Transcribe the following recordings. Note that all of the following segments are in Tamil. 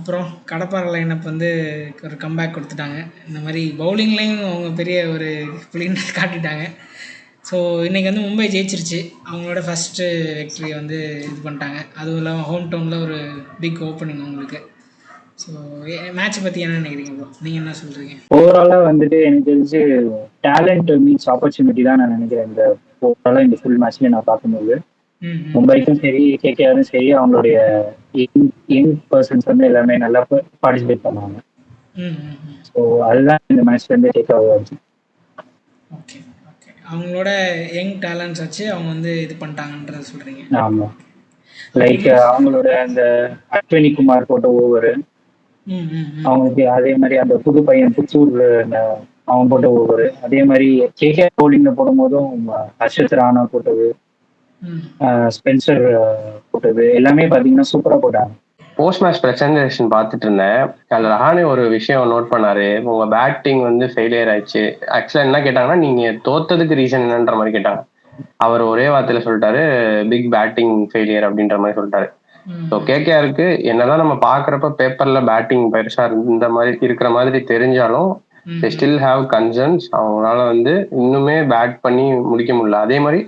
அப்புறம் கடப்பாறை லைனப் வந்து ஒரு கம்பேக் கொடுத்துட்டாங்க. இந்த மாதிரி பவுலிங்லேயும் அவங்க பெரிய ஒரு புலின்னு காட்டிட்டாங்க. ஸோ இன்றைக்கி வந்து மும்பை ஜெயிச்சிருச்சு. அவங்களோட ஃபஸ்ட்டு வெக்ட்ரியை வந்து இது பண்ணிட்டாங்க. அதுவும் இல்லாமல் ஹோம் டவுனில் ஒரு பிக் ஓப்பனிங் அவங்களுக்கு. ஸோ மேட்ச்சை பற்றி என்ன நினைக்கிறீங்க ப்ரோ? நீங்கள் என்ன சொல்கிறீங்க? ஓவராலாக வந்துட்டு எனக்கு தெரிஞ்சு டேலண்ட் மீன்ஸ் ஆப்பர்ச்சுனிட்டி தான் நான் நினைக்கிறேன். இந்த ஓவராலாக இந்த ஃபுல் மேட்ச்லேயே நான் பார்க்கும்போது மும்பைக்கும் சரி கேகேஆரும் சரி அவங்களுடைய யங் பர்சன்ஸ் வந்து எல்லாமே நல்லா பார்ட்டிசிபேட் பண்ணுவாங்க. ஸோ அதுதான் இந்த மேட்ச்ல இருந்து டேக் ஆகுது. ஓகே ஓகே, அவங்களோட யங் டேலண்ட்ஸ் வச்சு அவங்க வந்து இது பண்ணிட்டாங்கன்றத சொல்கிறீங்க. ஆமாம், லைக் அவங்களோட அந்த அஸ்வினி குமார் போட்ட ஓவர், அவங்களுக்கு அதே மாதிரி அந்த புது பையன் புத்தூர் அவன் போட்ட ஓவர், அதே மாதிரி கேகேஆர் பவுலிங்ல போடும் போதும் ஹர்ஷத் ராணா போட்டது, ஸ்பென்சர் போட்டது எல்லாமே பாத்தீங்கன்னா சூப்பரா போட்டாங்க. போஸ்ட் மேட்ச் பிரசன்டேஷன் பார்த்துட்டு இருந்தேன். அதில் ரஹானே ஒரு விஷயம் நோட் பண்ணாரு, உங்க பேட்டிங் வந்து ஃபெயிலியர் ஆயிடுச்சு. ஆக்சுவலா என்ன கேட்டாங்கன்னா, நீங்க தோத்ததுக்கு ரீசன் என்னன்ற மாதிரி கேட்டாங்க. அவர் ஒரே வார்த்தையில சொல்லிட்டாரு, பிக் பேட்டிங் ஃபெயிலியர் அப்படின்ற மாதிரி சொல்லிட்டாரு. ஸோ கேகேஆருக்கு என்னதான் நம்ம பாக்குறப்ப பேப்பர்ல பேட்டிங் பெருசா இந்த மாதிரி இருக்கிற மாதிரி தெரிஞ்சாலும் they still have concerns. அவங்களால வந்து இன்னுமே பேட் பண்ணி முடிக்க முடியல. அதே மாதிரி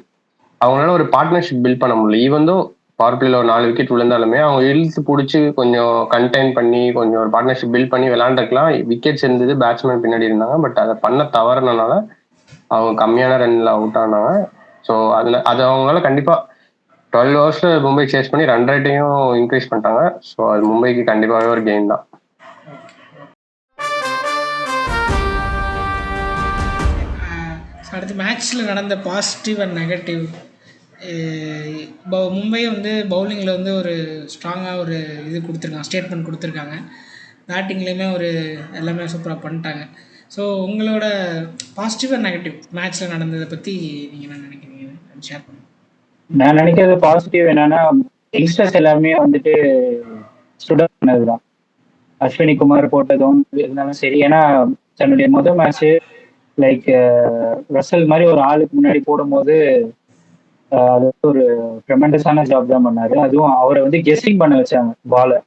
அவங்களால ஒரு பார்ட்னர்ஷிப் பில்ட் பண்ண முடியல. ஈவன் தோ பவர் பிளேல ஒரு 4 விக்கெட் விழுந்தாலுமே அவங்க இழுத்து பிடிச்சி கொஞ்சம் கண்டெயின் பண்ணி கொஞ்சம் ஒரு பார்ட்னர்ஷிப் பில்ட் பண்ணி விளையாண்டுக்கலாம். விக்கெட்ஸ் இருந்தது, பேட்ஸ்மேன் பின்னாடி இருந்தாங்க. பட் அதை பண்ண தவறுனால அவங்க கம்மியான ரன்ல அவுட் ஆனாங்க. ஸோ அது அவங்களால கண்டிப்பா 12 ஓவர்ஸ்ல மும்பை சேஸ் பண்ணி ரன் ரேட்டையும் இன்க்ரீஸ் பண்ணிட்டாங்க. ஸோ அது மும்பைக்கு கண்டிப்பாகவே ஒரு கேம் தான். அடுத்த மேட்ச்சில் நடந்த பாசிட்டிவ் அண்ட் நெகட்டிவ். மும்பை வந்து பவுலிங்கில் வந்து ஒரு ஸ்ட்ராங்காக ஒரு இது கொடுத்துருக்காங்க, ஸ்டேட்மெண்ட் கொடுத்துருக்காங்க. பேட்டிங்லேயுமே ஒரு எல்லாமே சூப்பராக பண்ணிட்டாங்க. ஸோ உங்களோட பாசிட்டிவ் அண்ட் நெகட்டிவ் மேட்ச்சில் நடந்ததை பற்றி நீங்கள் என்ன நினைக்கிறீங்க? ஷேர் பண்ணுங்க. நான் நினைக்கிறது பாசிட்டிவ் என்னன்னா, யங்ஸ்டர்ஸ் எல்லாருமே வந்துட்டு ஸ்டூடெண்ட் பண்ணது தான். அஸ்வினி குமார் போட்டதும் இருந்தாலும் சரி, ஏன்னா தன்னுடைய முதல் மேட்ச்சு லைக் ரசல் மாதிரி ஒரு ஆளுக்கு முன்னாடி போடும்போது அது ஒரு ட்ரெமெண்டஸான ஜாப் தான் பண்ணாரு. அதுவும் அவரை வந்து கெஸ்ஸிங் பண்ண வச்சாங்க. பாலை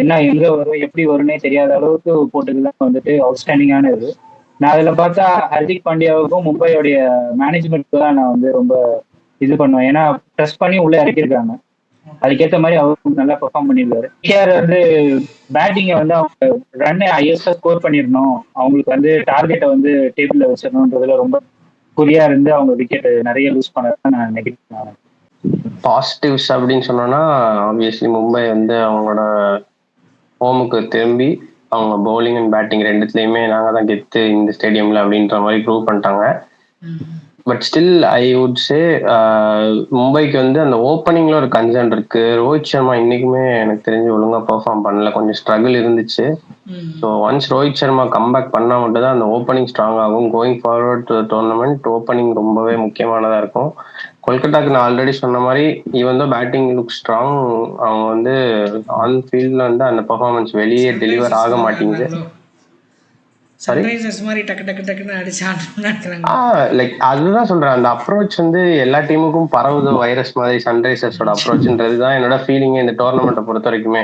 என்ன எங்க வரும் எப்படி வரும்னே தெரியாத அளவுக்கு போட்டதுதான் வந்துட்டு அவுட்ஸ்டாண்டிங்கான இது. நான் அதில் பார்த்தா ஹர்திக் பாண்டியாவுக்கும் மும்பையோடைய மேனேஜ்மெண்ட்க்கு தான் நான் வந்து ரொம்ப இது பண்ணுவேன். ஏன்னா ட்ரஸ்ட் பண்ணி உள்ள இறக்கியிருக்காங்க. அதுக்கேற்ற மாதிரி அவரும் நல்லா பெர்ஃபார்ம் பண்ணியிருக்காரு. கேஆர் வந்து பேட்டிங்கை வந்து அவங்க ரன் ஹையஸ்டா ஸ்கோர் பண்ணிடணும், அவங்களுக்கு வந்து டார்கெட்டை வந்து டேபிள்ல வச்சிடணுன்றதுல ரொம்ப குறியா இருந்து அவங்க விக்கெட் நிறைய லூஸ் பண்ணதான் நான் நெகட்டிவ். பாசிட்டிவ்ஸ் அப்படின்னு சொன்னோம்னா ஆப்வியஸ்லி மும்பை வந்து அவங்களோட ஹோமுக்கு திரும்பி அவங்க பவுலிங் அண்ட் பேட்டிங் ரெண்டுத்துலையுமே நாங்கள் தான் கெத்து இந்த ஸ்டேடியம்ல அப்படின்ற மாதிரி ப்ரூவ் பண்ணிட்டாங்க. பட் ஸ்டில் ஐ வுட் சே மும்பைக்கு வந்து அந்த ஓப்பனிங்ல ஒரு கன்சர்ன் இருக்கு. ரோஹித் சர்மா இன்னைக்குமே எனக்கு தெரிஞ்சு ஒழுங்கா பெர்ஃபார்ம் பண்ணல, கொஞ்சம் ஸ்ட்ரகிள் இருந்துச்சு. So once Rohit Sharma comeback பண்ணா மட்டும் தான் அந்த ஓப்பனிங் ஸ்ட்ராங் ஆகும். Going forward to tournament opening ரொம்பவே முக்கியமானதா இருக்கும். கொல்கட்டாக்கு நான் ஆல்ரெடி சொன்ன மாதிரி ஈவன் தான் பேட்டிங் லுக் ஸ்ட்ராங், அவங்க வந்து ஆன் ஃபீல்ட்ல வந்து அந்த பெர்ஃபார்மன்ஸ் வெளியே டெலிவர் ஆக மாட்டேங்குது. லைக் அதுதான் சொல்றேன், அந்த அப்ரோச் வந்து எல்லா டீமுக்கும் பரவுது வைரஸ் மாதிரி. சன்ரைசர்ஸோட அப்ரோச்ன்றது தான் என்னோட ஃபீலிங் இந்த டோர்னமெண்ட்டை பொறுத்த வரைக்குமே.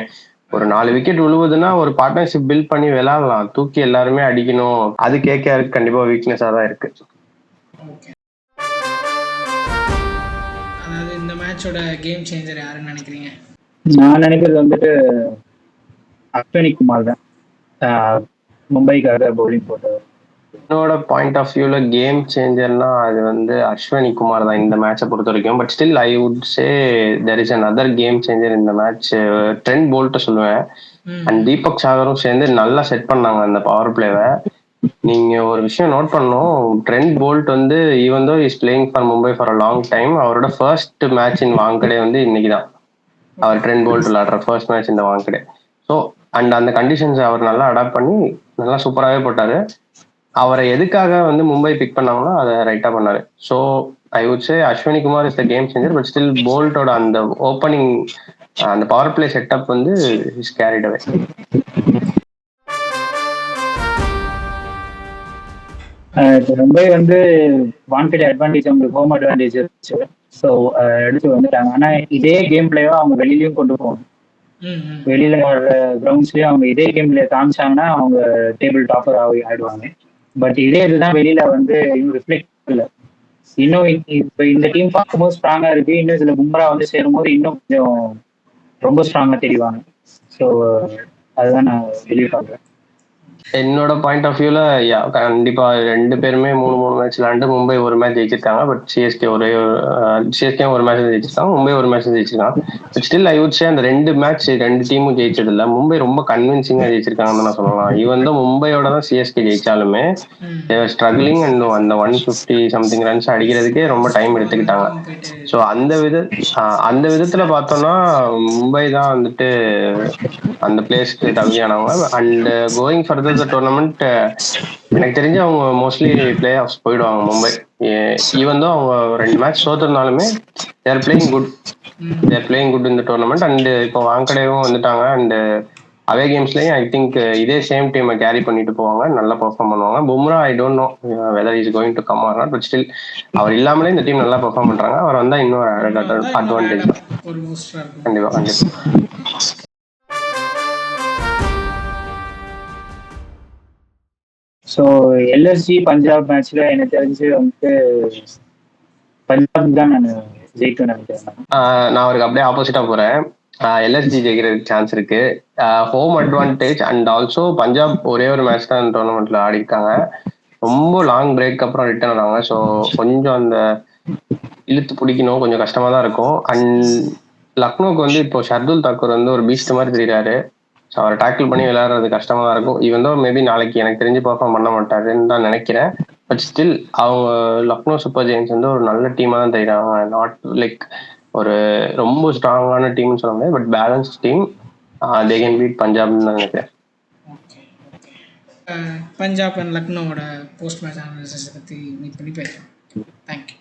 ஒரு 4 விக்கெட் விழுவுதுன்னா ஒரு பார்ட்னர்ஷிப் பில்ட் பண்ணி விளையாடலாம், தூக்கி எல்லாருமே அடிக்கணும். அது கேகேஆருக்கு கண்டிப்பா வீக்னஸா தான் இருக்கு. அதாவது இந்த மேட்சோட கேம் சேஞ்சர் யாருன்னு நினைக்கிறீங்க? நான் நினைக்கிறது வந்துட்டு அஸ்வினி குமார் தான் மும்பைக்காக பவுலிங் போட்டவர். என்னோட பாயிண்ட் ஆஃப் வியூல கேம் சேஞ்சர்னா அது வந்து அஸ்வினி குமார் தான் இந்த மேட்சை பொறுத்த வரைக்கும். But still I would say there is another game changer இந்த மேட்ச். ட்ரெண்ட் போல்ட்டை சொல்லுவேன். அண்ட் தீபக் சாகரும் சேர்ந்து நல்லா செட் பண்ணாங்க அந்த பவர் பிளேவை. நீங்க ஒரு விஷயம் நோட் பண்ணணும், ட்ரெண்ட் போல்ட் வந்து even though is playing for Mumbai for a long time, அவரோட ஃபர்ஸ்ட் மேட்ச் இன் வாங்கடே வந்து இன்னைக்கு தான் அவர் ட்ரெண்ட் போல்ட் விளையாடுற ஃபர்ஸ்ட் மேட்ச் இந்த வாங்கடே. ஸோ அண்ட் அந்த கண்டிஷன்ஸ் அவர் நல்லா அடாப்ட் பண்ணி நல்லா சூப்பராகவே போட்டாரு. அவரை எதுக்காக வந்து மும்பை பிக் பண்ணாங்களோ அதை ரைட்டா பண்ணாரு. So I would say Ashwini Kumar is the game changer. But still போல்ட்டோட அந்த ஓப்பனிங் அந்த பவர் பிளே செட்டப் வந்து இஸ் கேரிட் அவே. மும்பை வந்து வான்கடே அட்வான்டேஜ், அவங்களுக்கு ஹோம் அட்வான்டேஜ் இருந்துச்சு. ஸோ எடுத்து வந்துட்டாங்க. ஆனால் இதே கேம் பிளேவா அவங்க வெளியிலயும் கொண்டு போகணும். ம் ம் வெளியில வர்ற கிரவுண்ட்ஸ்லயே அவங்க இதே கேம்ல காமிச்சாங்கன்னா அவங்க டேபிள் டாப்பர் ஆயிடுவாங்க. பட் இதே இதுதான் வெளியில வந்து இன்னும் ரிஃப்ளெக்ட் இல்லை. இன்னும் இப்ப இந்த டீம் பார்க்கும்போது ஸ்ட்ராங்கா இருக்கு, இன்னும் இதுல பும்ரா வந்து சேரும்போது இன்னும் கொஞ்சம் ரொம்ப ஸ்ட்ராங்கா தெரிவாங்க. ஸோ அதுதான் நான் வெளியே பார்க்குறேன். என்னோட பாயிண்ட் ஆஃப் வியூல கண்டிப்பா 2 பேருமே 3 மேட்ச் விளையாண்டு மும்பை ஒரு மேட்ச் ஜெயிச்சிருக்காங்க. பட் சிஎஸ்கே ஒரு மேட்ச் ஜெயிச்சிருக்காங்க, மும்பை ஒரு மேட்ச் ஜெயிச்சிருக்காங்க. But still I would say அந்த 2 டீமும் ஜெயிச்சது இல்ல. மும்பை ரொம்ப கன்வின்சிங்கா ஜெயிச்சிருக்காங்கன்னு நான் சொல்லலாம். ஈவன் தான் மும்பையோட தான் சிஎஸ்கே ஜெயிச்சாலுமே ஸ்ட்ரகிளிங் அண்ட் அந்த 150 சம்திங் ரன்ஸ் அடிக்கிறதுக்கே ரொம்ப டைம் எடுத்துக்கிட்டாங்க. ஸோ அந்த விதத்துல பார்த்தோம்னா மும்பை தான் வந்துட்டு அந்த பிளேஸ்க்கு தகுதியானவங்க. And going further the tournament எனக்கு தெரிஞ்சு அவங்க மோஸ்ட்லி பிளே ஆஃப்ஸ் போயிடுவாங்க மும்பை. ஈவன் தான் அவங்க 2 மேட்ச் தோத்துருந்தாலுமே தேர் பிளேயிங் குட் இந்த டோர்னமெண்ட். அண்ட் இப்போ வாங்கடையும் வந்துட்டாங்க. அண்ட் அவே கேம்ஸ்லயும் ஐ திங்க் இதே சேம் டீமை கேரி பண்ணிட்டு போவாங்க, நல்லா பெர்ஃபார்ம் பண்ணுவாங்க. Bumrah I don't know whether is going to come or not, but still அவர் இல்லாமலே இந்த டீம் நல்லா பெர்ஃபார்ம் பண்றாங்க. அவர் வந்தா இன்னொரு அட்வான்டேஜ் தான். ஒரு பூஸ்டரா இருக்கும். கண்டிப்பா. ஸோ எல்எஸ்ஜி பஞ்சாப் மேட்ச்ல எனக்கு தெரிஞ்சு வந்து பஞ்சாப் தான் நான் ஜெயிக்கும் நினைக்கிறேன். நான் அவருக்கு அப்படியே ஆப்போசிட்டா போறேன். எல்எஸ்ஜி ஜெயிக்கிறதுக்கு சான்ஸ் இருக்கு. Home advantage and also Punjab ஒரே ஒரு மேட்ச் தான் டோர்னமெண்ட்ல ஆடி இருக்காங்க. ரொம்ப லாங் பிரேக் அப்புறம் ரிட்டர்ன் வராங்க. ஸோ கொஞ்சம் அந்த இழுத்து பிடிக்கணும், கொஞ்சம் கஷ்டமா தான் இருக்கும். அண்ட் லக்னோக்கு வந்து இப்போ ஷர்துல் தாக்கூர் வந்து ஒரு பீஸ்ட் மாதிரி தெரியுறாரு. ஸோ அவரை டேக்கிள் பண்ணி விளையாடுறது கஷ்டமா தான் இருக்கும். ஈவன் தோ மேபி நாளைக்கு எனக்கு தெரிஞ்சு பெர்ஃபார்ம் பண்ண மாட்டாருன்னு தான் நினைக்கிறேன். பட் ஸ்டில் அவங்க லக்னோ சூப்பர் ஜெயின்ஸ் வந்து ஒரு நல்ல டீமா தான் தெரியுறாங்க. நாட் லைக் ஒரு ரொம்ப ஸ்ட்ராங்கான டீம்னு சொல்ல முடியாது, but balance team. They can beat பஞ்சாப்னு தான் நினைக்கிறேன். பஞ்சாப் அண்ட் லக்னோவோட போஸ்ட் மேட்ச் அனாலிசிஸை பற்றி மீட் பண்ணி பேசுகிறோம். தேங்க்யூ.